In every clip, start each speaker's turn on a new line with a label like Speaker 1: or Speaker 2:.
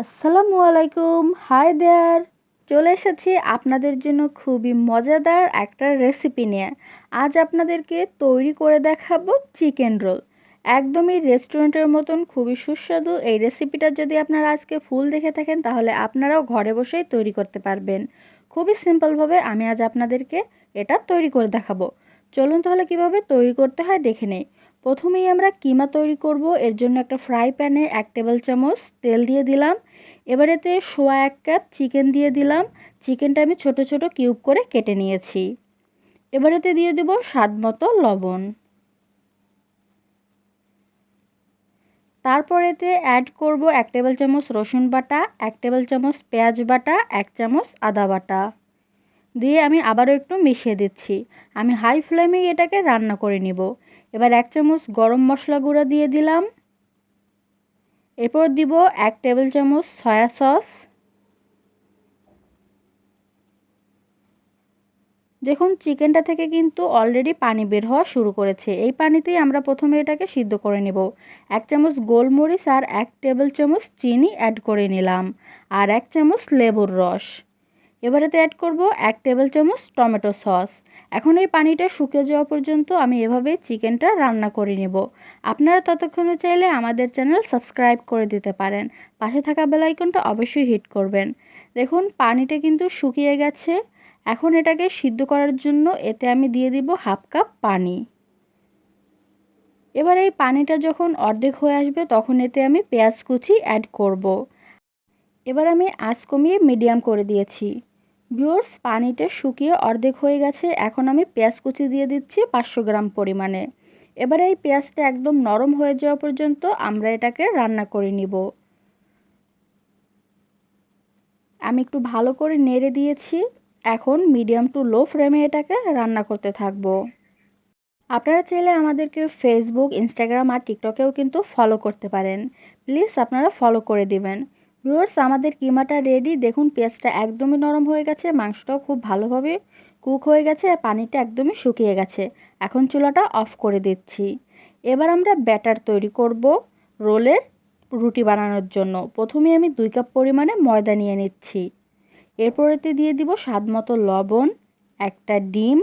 Speaker 1: আসসালামুয়ালাইকুম, hi there. চলে এসেছি আপনাদের জন্য খুবই মজাদার একটা রেসিপি নিয়ে। আজ আপনাদেরকে তৈরি করে দেখাবো চিকেন রোল। একদমই রেস্টুরেন্টের মতন খুবই সুস্বাদু এই রেসিপিটা যদি আপনারা আজকে ফুল দেখে থাকেন তাহলে আপনারাও ঘরে বসেই তৈরি করতে পারবেন। খুবই সিম্পলভাবে আমি আজ আপনাদেরকে এটা তৈরি করে দেখাবো। চলুন তাহলে কিভাবে তৈরি করতে হয় দেখে নেই। প্রথমেই আমরা কিমা তৈরি করব। এর জন্য একটা ফ্রাই প্যানে 1 টেবিল চামচ তেল দিয়ে দিলাম। এবার এতে সোয়া 1 কাপ চিকেন দিয়ে দিলাম। চিকেনটা আমি ছোট ছোট কিউব করে কেটে নিয়েছি। এবার এতে দিয়ে দেব স্বাদ মতো লবণ। তারপর এতে অ্যাড করব 1 টেবিল চামচ রসুন বাটা, 1 টেবিল চামচ পেঁয়াজ বাটা, 1 চামচ আদা বাটা দিয়ে আমি আবারও একটু মিশিয়ে দিচ্ছি। আমি হাই ফ্লেমে এটাকে রান্না করে নিব। এবার 1 চামচ গরম মশলা গুঁড়া দিয়ে দিলাম। এরপর দিব 1 টেবিল চামচ সয়া সস। দেখুন চিকেনটা থেকে কিন্তু অলরেডি পানি বের হওয়া শুরু করেছে। এই পানিতেই আমরা প্রথমে এটাকে সিদ্ধ করে নেব। 1 চামচ গোলমরিচ আর 1 টেবিল চামচ চিনি অ্যাড করে নিলাম আর 1 চামচ লেবুর রস। এবার এতে অ্যাড করব 1 টেবিল চামচ টমেটো সস। এখন এই পানিটা শুকিয়ে যাওয়া পর্যন্ত আমি এভাবে চিকেনটা রান্না করে নেব। আপনারা ততক্ষণে চাইলে আমাদের চ্যানেল সাবস্ক্রাইব করে দিতে পারেন। পাশে থাকা বেল আইকনটা অবশ্যই হিট করবেন। দেখুন পানিটা কিন্তু শুকিয়ে গেছে। এখন এটাকে সিদ্ধ করার জন্য এতে আমি দিয়ে দিব হাফ কাপ পানি। এবার এই পানিটা যখন অর্ধেক হয়ে আসবে তখন এতে আমি পেঁয়াজ কুচি অ্যাড করব। এবার আমি আঁচ কমিয়ে মিডিয়াম করে দিয়েছি। ভিউয়ার্স পানিটা শুকিয়ে অর্ধেক হয়ে গেছে। এখন আমি পেঁয়াজ কুচি দিয়ে দিচ্ছি 500 গ্রাম পরিমাণে। এবার এই পেঁয়াজটা একদম নরম হয়ে যাওয়া পর্যন্ত আমরা এটাকে রান্না করে নিব। আমি একটু ভালো করে নেড়ে দিয়েছি। এখন মিডিয়াম টু লো ফ্লেমে এটাকে রান্না করতে থাকবো। আপনারা চাইলে আমাদেরকে ফেসবুক, ইনস্টাগ্রাম আর টিকটকেও কিন্তু ফলো করতে পারেন। প্লিজ আপনারা ফলো করে দিবেন। ভিউয়ার্স আমাদের কিমাটা রেডি। দেখুন পেঁয়াজটা একদমই নরম হয়ে গেছে, মাংসটাও খুব ভালোভাবে কুক হয়ে গেছে আর পানিটা একদমই শুকিয়ে গেছে। এখন চুলাটা অফ করে দিচ্ছি। এবার আমরা ব্যাটার তৈরি করব রোলের রুটি বানানোর জন্য। প্রথমে আমি 2 কাপ পরিমাণে ময়দা নিয়ে নিচ্ছি। এরপর এতে দিয়ে দিব স্বাদ মতো লবণ, একটা ডিম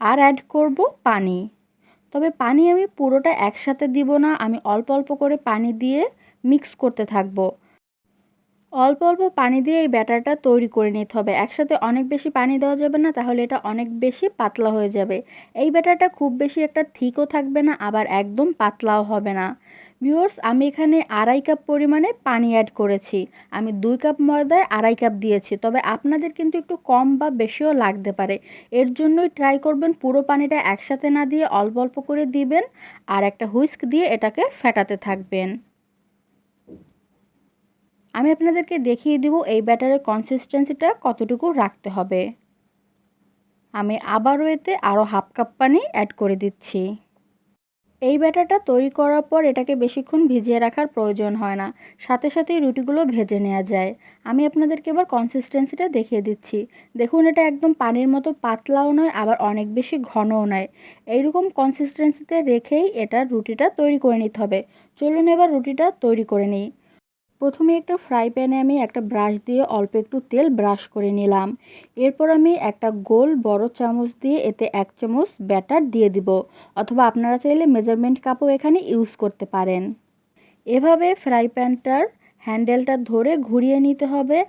Speaker 1: আর অ্যাড করব পানি। তবে পানি আমি পুরোটা একসাথে দিব না, আমি অল্প অল্প করে পানি দিয়ে মিক্স করতে থাকব। অল্প অল্প পানি দিয়ে এই ব্যাটারটা তৈরি করে নিতে হবে। একসাথে অনেক বেশি পানি দেওয়া যাবে না, তাহলে এটা অনেক বেশি পাতলা হয়ে যাবে। এই ব্যাটারটা খুব বেশি একটা থিকও থাকবে না, আবার একদম পাতলাও হবে না। ভিউয়ার্স আমি এখানে 2.5 কাপ পরিমাণে পানি অ্যাড করেছি। আমি 2 কাপ ময়দায় 2.5 কাপ দিয়েছি, তবে আপনাদের কিন্তু একটু কম বা বেশিও লাগতে পারে। এর জন্যই ট্রাই করবেন পুরো পানিটা একসাথে না দিয়ে অল্প অল্প করে দিবেন আর একটা হুইস্ক দিয়ে এটাকে ফেটাতে থাকবেন। আমি আপনাদেরকে দেখিয়ে দিব এই ব্যাটারের কনসিস্টেন্সিটা কতটুকু রাখতে হবে। আমি আবারও এতে আরও হাফ কাপ পানি অ্যাড করে দিচ্ছি। এই ব্যাটারটা তৈরি করার পর এটাকে বেশিক্ষণ ভিজিয়ে রাখার প্রয়োজন হয় না, সাথে সাথেই রুটিগুলো ভেজে নেওয়া যায়। আমি আপনাদেরকে এবার কনসিস্টেন্সিটা দেখিয়ে দিচ্ছি। দেখুন এটা একদম পানির মতো পাতলাও নয়, আবার অনেক বেশি ঘনও নয়। এইরকম কনসিস্টেন্সিতে রেখেই এটা রুটিটা তৈরি করে নিতে হবে। চলুন এবার রুটিটা তৈরি করে নিই। প্রথমে একটা ফ্রাই প্যানে আমি একটা ব্রাশ দিয়ে অল্প একটু তেল ব্রাশ করে নিলাম। এরপর আমি একটা গোল বড় চামচ দিয়ে এতে 1 চামচ ব্যাটার দিয়ে দিব, অথবা আপনারা চাইলে মেজারমেন্ট কাপও এখানে ইউজ করতে পারেন। এভাবে ফ্রাই প্যানটার হ্যান্ডেলটা ধরে ঘুরিয়ে নিতে হবে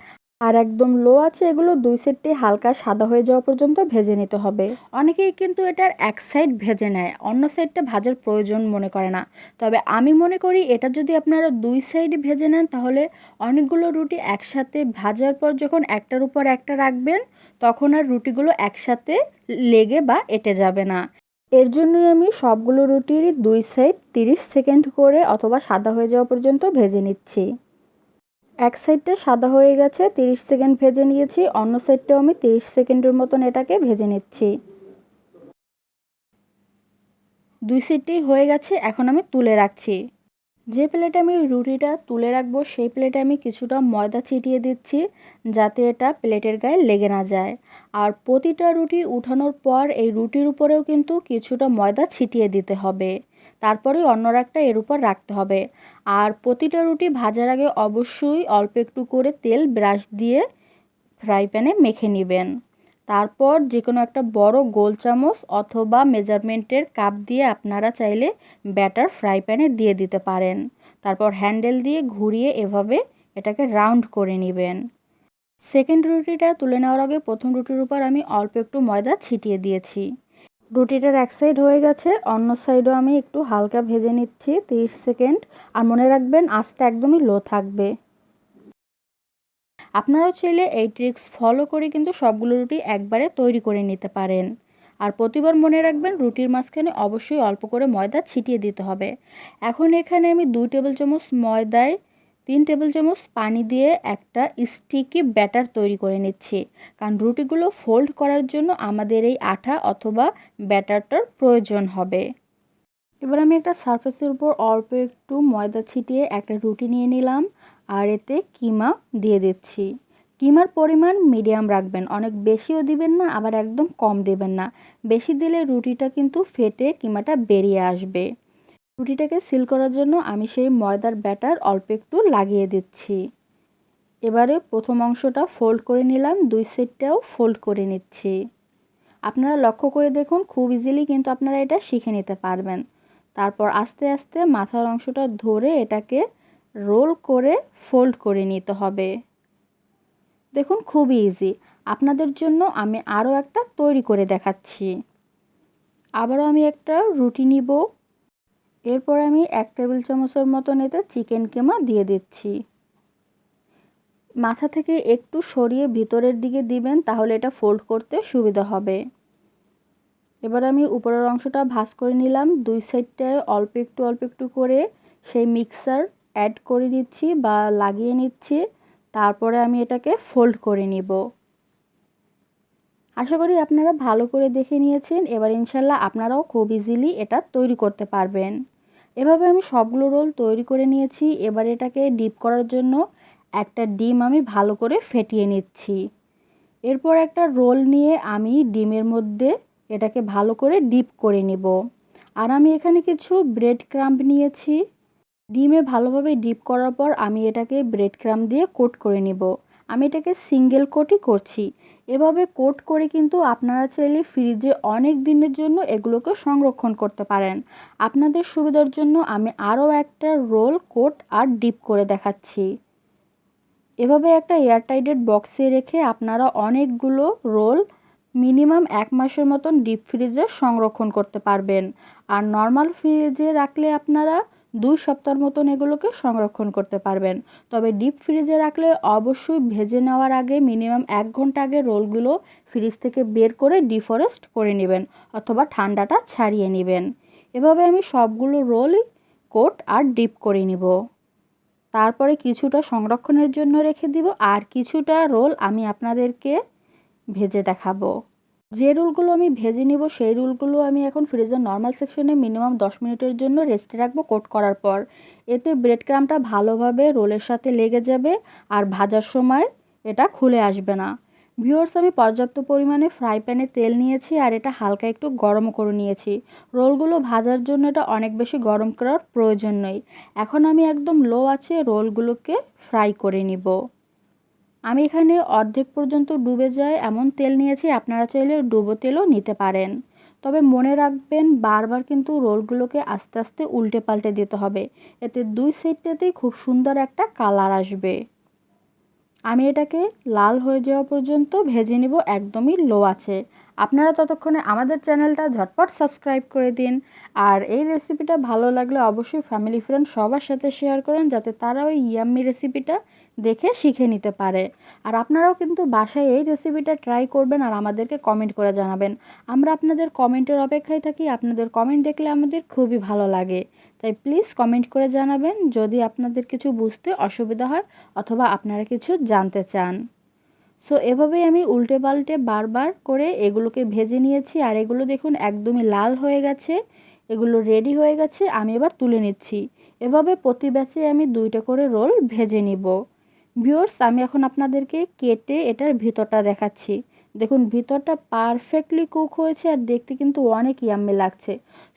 Speaker 1: আর একদম লো আছে এগুলো 2 সাইডটি হালকা সাদা হয়ে যাওয়া পর্যন্ত ভেজে নিতে হবে। অনেকেই কিন্তু এটার এক সাইড ভেজে নেয়, অন্য সাইডটা ভাজার প্রয়োজন মনে করে না। তবে আমি মনে করি এটা যদি আপনারা 2 সাইড ভেজে নেন তাহলে অনেকগুলো রুটি একসাথে ভাজার পর যখন একটার উপর একটা রাখবেন তখন আর রুটিগুলো একসাথে লেগে বা এঁটে যাবে না। এর জন্যই আমি সবগুলো রুটিরই 2 সাইড 30 সেকেন্ড করে অথবা সাদা হয়ে যাওয়া পর্যন্ত ভেজে নিচ্ছি। এক সাইডটা সাদা হয়ে গেছে, 30 সেকেন্ড ভেজে নিয়েছি। অন্য সাইডটাও আমি 30 সেকেন্ডের মতন এটাকে ভেজে নিচ্ছি। 2 সাইডটাই হয়ে গেছে, এখন আমি তুলে রাখছি। যে প্লেটে আমি রুটিটা তুলে রাখবো সেই প্লেটে আমি কিছুটা ময়দা ছিটিয়ে দিচ্ছি, যাতে এটা প্লেটের গায়ে লেগে না যায়। আর প্রতিটা রুটি উঠানোর পর এই রুটির উপরেও কিন্তু কিছুটা ময়দা ছিটিয়ে দিতে হবে, তারপরেই অন্য একটা এর উপর রাখতে হবে। আর প্রতিটা রুটি ভাজার আগে অবশ্যই অল্প একটু করে তেল ব্রাশ দিয়ে ফ্রাই প্যানে মেখে নেবেন। তারপর যে কোনো একটা বড় গোল চামচ অথবা মেজারমেন্টের কাপ দিয়ে আপনারা চাইলে ব্যাটার ফ্রাই প্যানে দিয়ে দিতে পারেন। তারপর হ্যান্ডেল দিয়ে ঘুরিয়ে এভাবে এটাকে রাউন্ড করে নেবেন। সেকেন্ড রুটিটা তুলে নেওয়ার আগে প্রথম রুটির উপর আমি অল্প একটু ময়দা ছিটিয়ে দিয়েছি। রুটিটার এক সাইড হয়ে গেছে, অন্য সাইডও আমি একটু হালকা ভেজে নিচ্ছি 30 সেকেন্ড। আর মনে রাখবেন আঁচটা একদমই লো থাকবে। আপনারাও চাইলে এই ট্রিক্স ফলো করে কিন্তু সবগুলো রুটি একবারে তৈরি করে নিতে পারেন। আর প্রতিবার মনে রাখবেন রুটির মাঝখানে অবশ্যই অল্প করে ময়দা ছিটিয়ে দিতে হবে। এখন এখানে আমি 2 টেবিল চামচ ময়দায় 3 টেবিল চামচ পানি দিয়ে একটা স্টিকি ব্যাটার তৈরি করে নিচ্ছি, কারণ রুটিগুলো ফোল্ড করার জন্য আমাদের এই আঠা অথবা ব্যাটারটার প্রয়োজন হবে। এবার আমি একটা সারফেসের উপর অল্প একটু ময়দা ছিটিয়ে একটা রুটি নিয়ে নিলাম আর এতে কিমা দিয়ে দিচ্ছি। কিমার পরিমাণ মিডিয়াম রাখবেন, অনেক বেশিও দিবেন না আবার একদম কম দেবেন না। বেশি দিলে রুটিটা কিন্তু ফেটে কিমাটা বেরিয়ে আসবে। রুটিটাকে সিল করার জন্য আমি সেই ময়দার ব্যাটার অল্প একটু লাগিয়ে দিচ্ছি। এবারে প্রথম অংশটা ফোল্ড করে নিলাম, 2 সাইডটাও ফোল্ড করে নিচ্ছি। আপনারা লক্ষ্য করে দেখুন, খুব ইজিলি কিন্তু আপনারা এটা শিখে নিতে পারবেন। তারপর আস্তে আস্তে মাথার অংশটা ধরে এটাকে রোল করে ফোল্ড করে নিতে হবে। দেখুন খুবই ইজি। আপনাদের জন্য আমি আরও একটা তৈরি করে দেখাচ্ছি। আবারও আমি একটা রুটি নিব, এরপর আমি 1 টেবিল চামচের মতন এতে চিকেন কিমা দিয়ে দিচ্ছি। মাথা থেকে একটু সরিয়ে ভিতরের দিকে দিবেন, তাহলে এটা ফোল্ড করতে সুবিধা হবে। এবার আমি উপরের অংশটা ভাঁজ করে নিলাম, 2 সাইডটায় অল্প একটু করে সেই মিক্সার অ্যাড করে দিচ্ছি বা লাগিয়ে নিচ্ছি। তারপরে আমি এটাকে ফোল্ড করে নিব। আশা করি আপনারা ভালো করে দেখে নিয়েছেন। এবার ইনশাল্লাহ আপনারাও খুব ইজিলি এটা তৈরি করতে পারবেন। এভাবে আমি সবগুলো রোল তৈরি করে নিয়েছি। এবার এটাকে ডিপ করার জন্য একটা ডিম আমি ভালো করে ফেটিয়ে নিচ্ছি। এরপর একটা রোল নিয়ে আমি ডিমের মধ্যে এটাকে ভালো করে ডিপ করে নিব। আর আমি এখানে কিছু ব্রেড ক্রাম্ব নিয়েছি। ডিমে ভালোভাবে ডিপ করার পর আমি এটাকে ব্রেড ক্রাম্ব দিয়ে কোট করে নিব। আমি এটাকে সিঙ্গেল কোটই করছি। এভাবে কোট করে কিন্তু আপনারা চাইলে ফ্রিজে অনেক দিনের জন্য এগুলোকে সংরক্ষণ করতে পারেন। আপনাদের সুবিধার জন্য আমি আরও একটা রোল কোট আর ডিপ করে দেখাচ্ছি। এভাবে একটা এয়ারটাইটেড বক্সে রেখে আপনারা অনেকগুলো রোল মিনিমাম 1 মাসের মতন ডিপ ফ্রিজে সংরক্ষণ করতে পারবেন। আর নর্মাল ফ্রিজে রাখলে আপনারা 2 সপ্তাহের মতন এগুলোকে সংরক্ষণ করতে পারবেন। তবে ডিপ ফ্রিজে রাখলে অবশ্যই ভেজে নেওয়ার আগে মিনিমাম 1 ঘন্টা আগে রোলগুলো ফ্রিজ থেকে বের করে ডিফ্রস্ট করে নেবেন অথবা ঠান্ডাটা ছাড়িয়ে নেবেন। এভাবে আমি সবগুলো রোল কোট আর ডিপ করে নিব। তারপরে কিছুটা সংরক্ষণের জন্য রেখে দিব আর কিছুটা রোল আমি আপনাদেরকে ভেজে দেখাবো। যে রোলগুলো আমি ভেজে নিব সেই রোলগুলো আমি এখন ফ্রিজের নর্মাল সেকশনে মিনিমাম 10 মিনিটের জন্য রেস্টে রাখবো কোট করার পর। এতে ব্রেড ক্রাম্বটা ভালোভাবে রোলের সাথে লেগে যাবে আর ভাজার সময় এটা খুলে আসবে না। ভিউয়ার্স, আমি পর্যাপ্ত পরিমাণে ফ্রাই প্যানে তেল নিয়েছি আর এটা হালকা একটু গরম করে নিয়েছি। রোলগুলো ভাজার জন্য এটা অনেক বেশি গরম করার প্রয়োজন নেই। এখন আমি একদম লো আছে রোলগুলোকে ফ্রাই করে নিব। আমি এখানে অর্ধেক পর্যন্ত ডুবে যায় এমন তেল নিয়েছি, আপনারা চাইলে ডুবো তেলও নিতে পারেন। তবে মনে রাখবেন বারবার কিন্তু রোলগুলোকে আস্তে আস্তে উল্টে পাল্টে দিতে হবে, এতে 2 সাইডটাতেই খুব সুন্দর একটা কালার আসবে। আমি এটাকে লাল হয়ে যাওয়া পর্যন্ত ভেজে নিব একদমই লো আছে। আপনারা ততক্ষণে আমাদের চ্যানেলটা ঝটপট সাবস্ক্রাইব করে দিন। আর এই রেসিপিটা ভালো লাগলে অবশ্যই ফ্যামিলি ফ্রেন্ড সবার সাথে শেয়ার করেন, যাতে তারা ওই ইয়াম্মি রেসিপিটা দেখে শিখে নিতে পারে। আর আপনারাও কিন্তু বাসায় এই রেসিপিটা ট্রাই করবেন আর আমাদেরকে কমেন্ট করে জানাবেন। আমরা আপনাদের কমেন্টের অপেক্ষায় থাকি। আপনাদের কমেন্ট দেখলে আমাদের খুবই ভালো লাগে। তাই প্লিজ কমেন্ট করে জানাবেন যদি আপনাদের কিছু বুঝতে অসুবিধা হয় অথবা আপনারা কিছু জানতে চান। সো এভাবেই আমি উল্টে পাল্টে বারবার করে এগুলোকে ভেজে নিয়েছি আর এগুলো দেখুন একদমই লাল হয়ে গেছে। এগুলো রেডি হয়ে গেছে, আমি এবার তুলে নিচ্ছি। এভাবে প্রতি ব্যাচে আমি 2টা করে রোল ভেজে নিব। ভিউয়ার্স, আমি এখন আপনাদেরকে কেটে এটার ভিতরটা দেখাচ্ছি। দেখুন ভিতরটা পারফেক্টলি কুক হয়েছে আর দেখতে কিন্তু অনেক ইয়াম্মি লাগছে।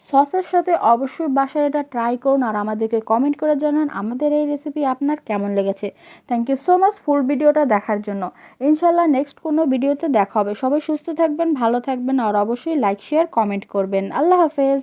Speaker 1: সসের সাথে অবশ্যই বাসায় এটা ট্রাই করুন আর আমাদেরকে কমেন্ট করে জানান আমাদের এই রেসিপি আপনার কেমন লেগেছে। থ্যাংক ইউ সো মাচ ফুল ভিডিওটা দেখার জন্য। ইনশাল্লাহ নেক্সট কোনো ভিডিওতে দেখা হবে। সবাই সুস্থ থাকবেন, ভালো থাকবেন আর অবশ্যই লাইক শেয়ার কমেন্ট করবেন। আল্লাহ হাফেজ।